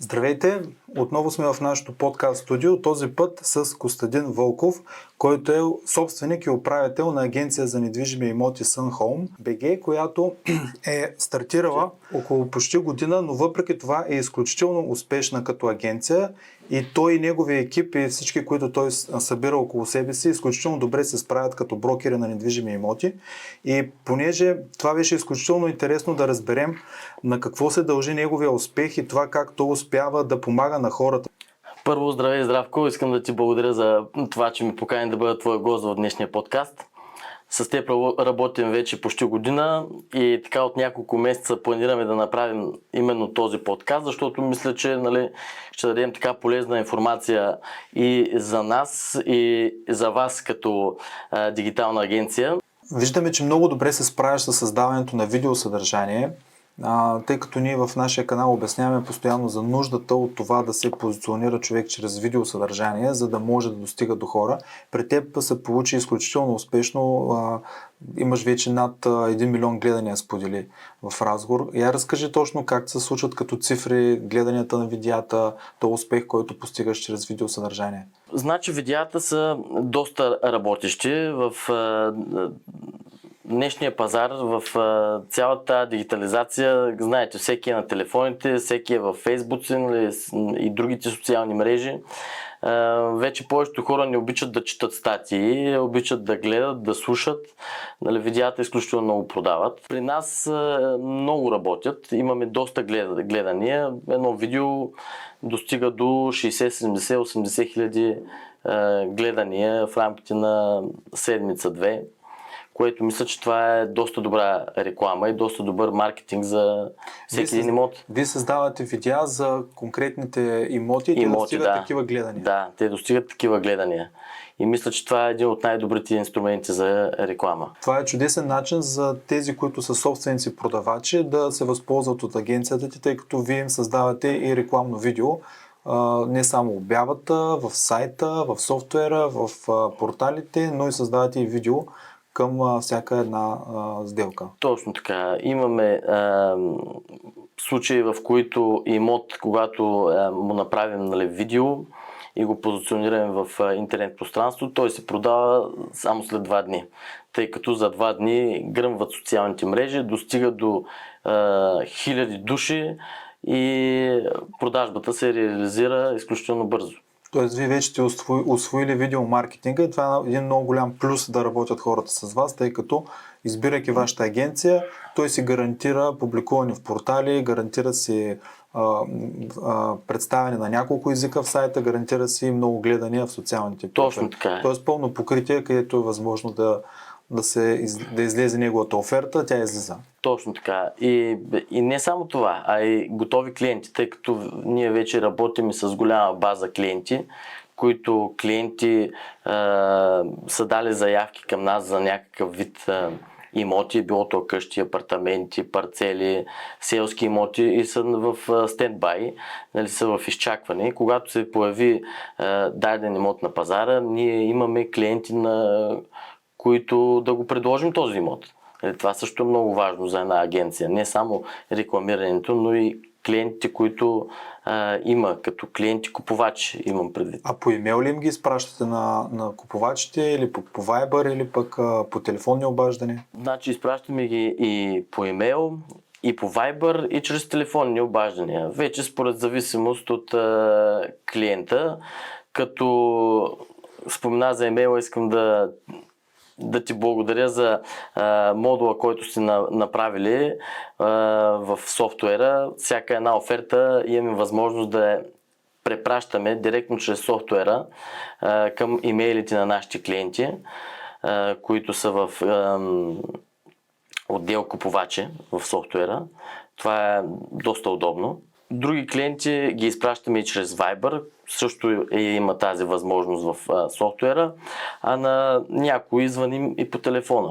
Здравейте! Отново сме в нашото подкаст студио, този път с Костадин Вълков, който е собственик и управител на агенция за недвижими имоти Sun Home BG, която е стартирала около почти година, но въпреки това е изключително успешна като агенция и той и неговия екип и всички, които той събира около себе си, изключително добре се справят като брокери на недвижими имоти. И понеже това беше изключително интересно да разберем на какво се дължи неговия успех и това как той успява да помага на хората. Първо, здравей, Здравко! Искам да ти благодаря за това, че ми покани да бъда твой гост в днешния подкаст. С теб работим вече почти година и така от няколко месеца планираме да направим именно този подкаст, защото мисля, че ще дадем така полезна информация и за нас, и за вас като дигитална агенция. Виждаме, че много добре се справяш с създаването на видеосъдържание, тъй като ние в нашия канал обясняваме постоянно за нуждата от това да се позиционира човек чрез видеосъдържание, за да може да достига до хора. При теб се получи изключително успешно. Имаш вече над 1 милион гледания, сподели в разговор. Я разкажи точно как се случват като цифри, гледанията на видеята, този успех, който постигаш чрез видеосъдържание. Значи видеята са доста работещи в днешния пазар, в цялата дигитализация. Знаете, всеки е на телефоните, всеки е в Фейсбук и другите социални мрежи. Вече повечето хора не обичат да четат статии, обичат да гледат, да слушат. Видеята изключително много продават. При нас много работят, имаме доста гледания. Едно видео достига до 60, 70, 80 хиляди гледания в рамките на седмица-две, което мисля, че това е доста добра реклама и доста добър маркетинг за всеки един имот. Вие създавате видеа за конкретните имоти и те достигат такива гледания. Да, те достигат такива гледания. И мисля, че това е един от най-добрите инструменти за реклама. Това е чудесен начин за тези, които са собственици продавачи, да се възползват от агенцията ти, тъй като вие им създавате и рекламно видео. Не само обявата, в сайта, в софтуера, в порталите, но и създавате и видео към всяка една сделка. Точно така. Имаме случаи, в които имот, когато му направим видео и го позиционираме в интернет пространство, той се продава само след 2 дни. Тъй като за 2 дни гръмват социалните мрежи, достига до хиляди души и продажбата се реализира изключително бързо. Тоест, вие вече сте усвоили видеомаркетинга и това е един много голям плюс да работят хората с вас, тъй като избирайки вашата агенция, той си гарантира публикуване в портали, гарантира си представяне на няколко езика в сайта, гарантира си много гледания в социалните профили. Точно така е. Тоест пълно покритие, където е възможно да излезе неговата оферта, тя излиза. Точно така. И не само това, а и готови клиенти, тъй като ние вече работим и с голяма база клиенти, които клиенти са дали заявки към нас за някакъв вид имоти, било то къщи, апартаменти, парцели, селски имоти и са в стендбай, са в изчакване. И когато се появи даден имот на пазара, ние имаме клиенти, на които да го предложим този имот. Това също е много важно за една агенция. Не само рекламирането, но и клиентите, които има, като клиенти-купувачи, имам предвид. А по имейл ли им ги изпращате на купувачите или по Viber или пък по телефонни обаждания? Значи изпращаме ги и по имейл, и по Viber, и чрез телефонни обаждания. Вече според зависимост от клиента. Като спомена за имейла, искам да ти благодаря за модула, който сте направили в софтуера. Всяка една оферта имаме възможност да я препращаме директно чрез софтуера към имейлите на нашите клиенти, които са в отдел купувачи в софтуера. Това е доста удобно. Други клиенти ги изпращаме и чрез Viber, също има тази възможност в софтуера, а на някои звъним и по телефона.